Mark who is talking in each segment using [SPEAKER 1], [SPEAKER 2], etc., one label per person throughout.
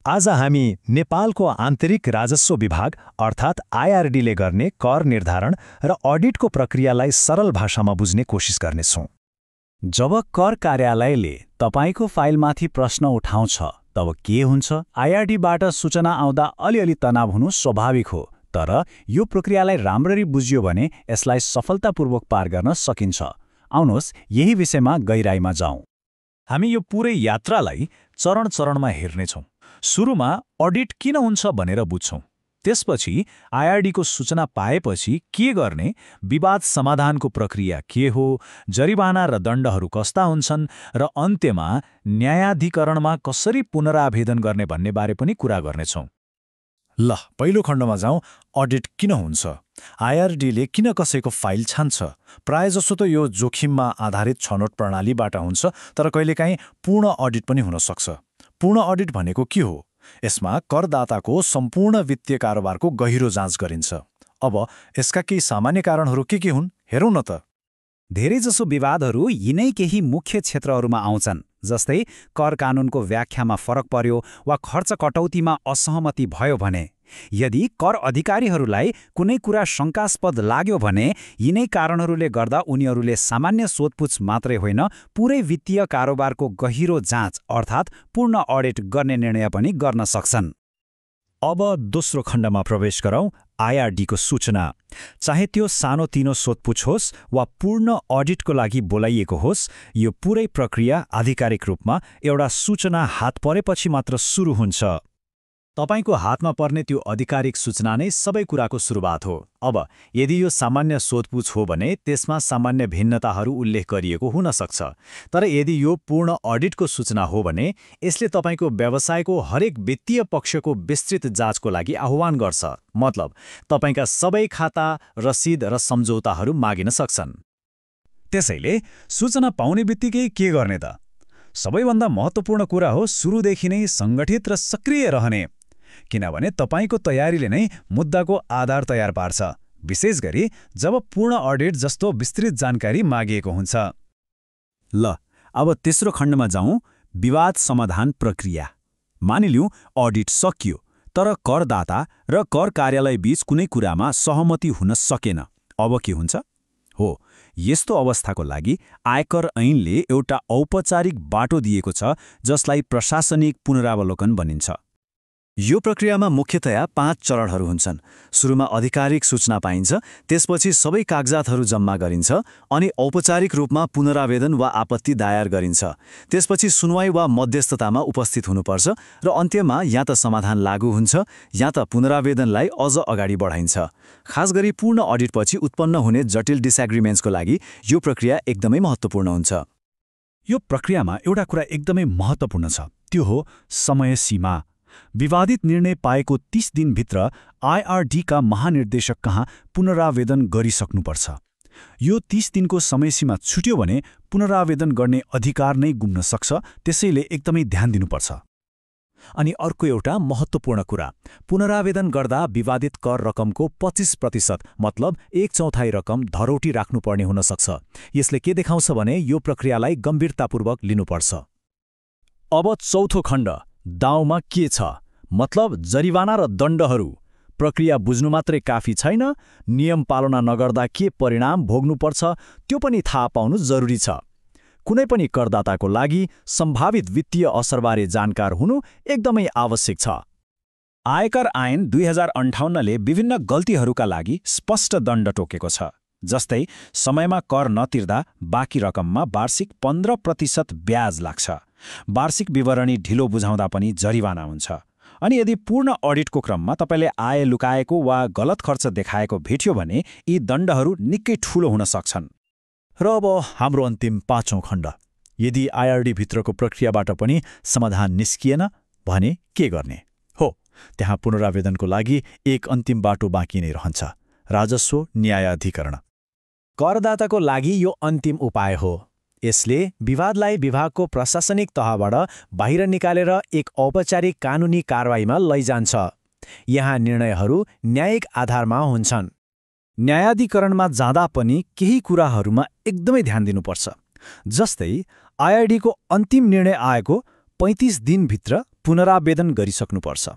[SPEAKER 1] आज हामी नेपालको आन्तरिक राजस्व विभाग अर्थात् आईआरडीले गर्ने कर निर्धारण र अडिटको प्रक्रियालाई सरल भाषामा बुझ्ने कोसिस गर्नेछौँ।
[SPEAKER 2] जब कर कार्यालयले तपाईको फाइलमाथि प्रश्न उठाउँछ तब के हुन्छ? आईआरडीबाट सूचना आउँदा अलिअलि तनाव हुनु स्वाभाविक हो, तर यो प्रक्रियालाई राम्ररी बुझियो भने यसलाई सफलतापूर्वक पार गर्न सकिन्छ। आउनुहोस् यही विषयमा गहिराईमा जाउँ।
[SPEAKER 3] हामी यो पुरै यात्रालाई चरण चरणमा हेर्नेछौँ। सुरुमा अडिट किन हुन्छ भनेर बुझ्छौँ। त्यसपछि आईआरडीको सूचना पाएपछि के गर्ने, विवाद समाधानको प्रक्रिया के हो, जरिवाना र दण्डहरू कस्ता हुन्छन् र अन्त्यमा न्यायाधिकरणमा कसरी पुनरावेदन गर्ने भन्ने बारे पनि कुरा गर्नेछौँ।
[SPEAKER 1] ल पहिलो खण्डमा जाउँ। अडिट किन हुन्छ? आईआरडीले किन कसैको फाइल छान्छ? प्रायजसो त यो जोखिममा आधारित छनौट प्रणालीबाट हुन्छ, तर कहिलेकाहीँ पूर्ण अडिट पनि हुन सक्छ। पूर्ण अडिट भनेको के हो? यसमा करदाताको सम्पूर्ण वित्तीय कारोबारको गहिरो जाँच गरिन्छ। अब यसका केही सामान्य कारणहरू के हुन् हेरौँ न त।
[SPEAKER 2] धेरैजसो विवादहरू यिनै केही मुख्य क्षेत्रहरूमा आउँछन्, जस्तै कर कानुनको व्याख्यामा फरक पर्यो वा खर्च कटौतीमा असहमति भयो भने। यदि कर अधिकारीहरूलाई कुनै कुरा शङ्कास्पद लाग्यो भने यिनै कारणहरूले गर्दा उनीहरूले सामान्य सोधपुछ मात्रै होइन, पुरै वित्तीय कारोबारको गहिरो जाँच अर्थात् पूर्ण अडिट गर्ने निर्णय पनि गर्न सक्छन्।
[SPEAKER 1] अब दोस्रो खण्डमा प्रवेश गरौँ। आईआरडीको सूचना, चाहे त्यो सानोतिनो सोधपुछ होस् वा पूर्ण अडिटको लागि बोलाइएको होस्, यो पुरै प्रक्रिया आधिकारिक रूपमा एउटा सूचना हात परेपछि मात्र सुरु हुन्छ।
[SPEAKER 2] तपाईको हातमा पर्ने त्यो आधिकारिक सूचना नै सबै कुराको सुरुवात हो। अब यदि यो सामान्य सोधपुछ हो भने त्यसमा सामान्य भिन्नताहरू उल्लेख गरिएको हुन सक्छ, तर यदि यो पूर्ण अडिटको सूचना हो भने यसले तपाईको व्यवसायको हरेक वित्तीय पक्षको विस्तृत जाँचको लागि आह्वान गर्छ। मतलब तपाईका सबै खाता, रसिद र सम्झौताहरू मागिन सक्छन्। त्यसैले सूचना पाउने बित्तिकै के गर्ने त? सबैभन्दा महत्त्वपूर्ण कुरा हो सुरुदेखि नै सङ्गठित र सक्रिय रहने, किनभने तपाईको तयारीले नै मुद्दाको आधार तयार पार्छ, विशेष गरी जब पूर्ण अडिट जस्तो विस्तृत जानकारी मागिएको हुन्छ। ल अब तेस्रो खण्डमा जाउँ। विवाद समाधान प्रक्रिया। मानिलिउँ अडिट सकियो, तर करदाता र कर कार्यालय बीच कुनै कुरामा सहमति हुन सकेन। अब के हुन्छ? हो, यस्तो अवस्थाको लागि आयकर ऐनले एउटा औपचारिक बाटो दिएको छ, जसलाई प्रशासनिक पुनरावलोकन भनिन्छ।
[SPEAKER 1] यो प्रक्रियामा मुख्यतया 5 चरणहरू हुन्छन्। सुरुमा आधिकारिक सूचना पाइन्छ, त्यसपछि सबै कागजातहरू जम्मा गरिन्छ, अनि औपचारिक रूपमा पुनरावेदन वा आपत्ति दायर गरिन्छ। त्यसपछि सुनवाई वा मध्यस्थतामा उपस्थित हुनुपर्छ र अन्त्यमा या त समाधान लागू हुन्छ या त पुनरावेदनलाई अझ अगाडि बढाइन्छ। खास गरी पूर्ण अडिटपछि उत्पन्न हुने जटिल डिसएग्रिमेन्ट्सको लागि यो प्रक्रिया एकदमै महत्त्वपूर्ण हुन्छ।
[SPEAKER 2] यो प्रक्रियामा एउटा कुरा एकदमै महत्त्वपूर्ण छ, त्यो हो समय सीमा। विवादित निर्णय पाएको 30 दिनभित्र आईआरडीका महानिर्देशक कहाँ पुनरावेदन गरिसक्नुपर्छ। यो 30 दिनको समयसीमा छुट्यो भने पुनरावेदन गर्ने अधिकार नै गुम्न सक्छ, त्यसैले एकदमै ध्यान दिनुपर्छ। अनि अर्को एउटा महत्त्वपूर्ण कुरा, पुनरावेदन गर्दा विवादित कर रकमको 25% मतलब 1/4 रकम धरौटी राख्नुपर्ने हुन सक्छ। यसले के देखाउँछ भने यो प्रक्रियालाई गम्भीरतापूर्वक लिनुपर्छ। अब चौथो खण्ड, दाउमा के छ? मतलब जरिवाना र दण्डहरू। प्रक्रिया बुझ्नु मात्रै काफी छैन, नियम पालना नगर्दा के परिणाम भोग्नुपर्छ त्यो पनि थाहा पाउनु जरुरी छ। कुनै पनि करदाताको लागि सम्भावित वित्तीय असरबारे जानकार हुनु एकदमै आवश्यक छ। आयकर ऐन 2058ले विभिन्न गल्तीहरूका लागि स्पष्ट दण्ड तोकेको छ, जस्तै समयमा कर नतिर्दा बाँकी रकममा वार्षिक 15% ब्याज लाग्छ। वार्षिक विवरणी ढिलो बुझाउँदा पनि जरिवाना हुन्छ। अनि यदि पूर्ण अडिटको क्रममा तपाईले आय लुकाएको वा गलत खर्च देखाएको भेट्यो भने यी दण्डहरू निकै ठूलो हुन सक्छन्।
[SPEAKER 1] र अब हाम्रो अन्तिम 5औं खण्ड, यदि आईआरडी भित्रको प्रक्रियाबाट पनि समाधान निस्किएन भने के गर्ने? हो, त्यहाँ पुनरावेदनको लागि एक अन्तिम बाटो बाँकी नै रहन्छ, राजस्व न्यायाधिकरण।
[SPEAKER 4] करदाताको लागि यो अन्तिम उपाय हो। यसले विवादलाई विभागको प्रशासनिक तहबाट बाहिर निकालेर एक औपचारिक कानुनी कारबाहीमा लैजान्छ। यहाँ निर्णयहरू न्यायिक आधारमा हुन्छन्।
[SPEAKER 2] न्यायाधिकरणमा जाँदा पनि केही कुराहरूमा एकदमै ध्यान दिनुपर्छ। जस्तै आईआरडीको अन्तिम निर्णय आएको 35 दिनभित्र
[SPEAKER 4] पुनरावेदन गरिसक्नुपर्छ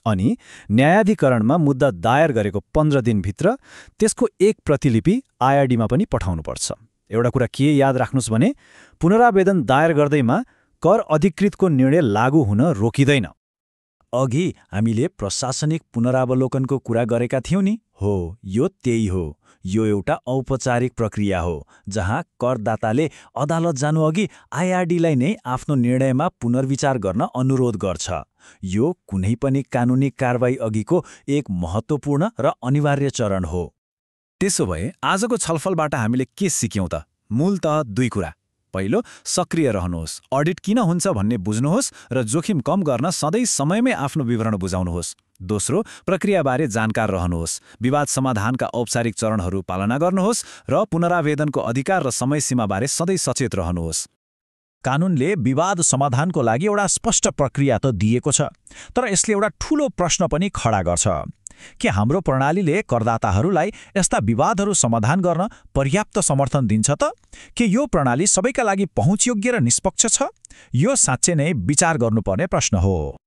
[SPEAKER 4] अनि न्यायाधिकरणमा मुद्दा दायर गरेको 15 दिनभित्र त्यसको एक प्रतिलिपि आईआरडीमा पनि पठाउनुपर्छ। एउटा कुरा के याद राख्नुस् भने पुनरावेदन दायर गर्दैमा कर अधिकृतको निर्णय लागू हुन रोकिँदैन।
[SPEAKER 3] अघि हामीले प्रशासनिक पुनरावलोकनको कुरा गरेका थियौं नि।
[SPEAKER 4] हो, यो त्यही हो।
[SPEAKER 3] यो एउटा औपचारिक प्रक्रिया हो जहाँ करदाताले अदालत जानुअघि आईआरडीलाई नै आफ्नो निर्णयमा पुनर्विचार गर्न अनुरोध गर्छ। यो कुनै पनि कानुनी कारबाही अघिको एक महत्त्वपूर्ण र अनिवार्य चरण हो।
[SPEAKER 4] त्यसो भए आजको छलफलबाट हामीले के सिक्यौं त? मूलतः दुई कुरा। पहिलो, सक्रिय रहनुहोस्, अडिट किन हुन्छ भन्ने बुझ्नुहोस् र जोखिम कम गर्न सधैँ समयमै आफ्नो विवरण बुझाउनुहोस्। दोस्रो, प्रक्रियाबारे जानकार रहनुहोस्, विवाद समाधानका औपचारिक चरणहरू पालना गर्नुहोस् र पुनरावेदनको अधिकार र समय सीमाबारे सधैँ सचेत रहनुहोस्।
[SPEAKER 3] कानुनले विवाद समाधानको लागि एउटा स्पष्ट प्रक्रिया त दिएको छ, तर यसले एउटा ठूलो प्रश्न पनि खडा गर्छ। के हाम्रो प्रणालीले करदाताहरूलाई यस्ता विवादहरू समाधान गर्न पर्याप्त समर्थन दिन्छ त? के यो प्रणाली सबैका लागि पहुँचयोग्य र निष्पक्ष छ? यो साँच्चै नै विचार गर्नुपर्ने प्रश्न हो।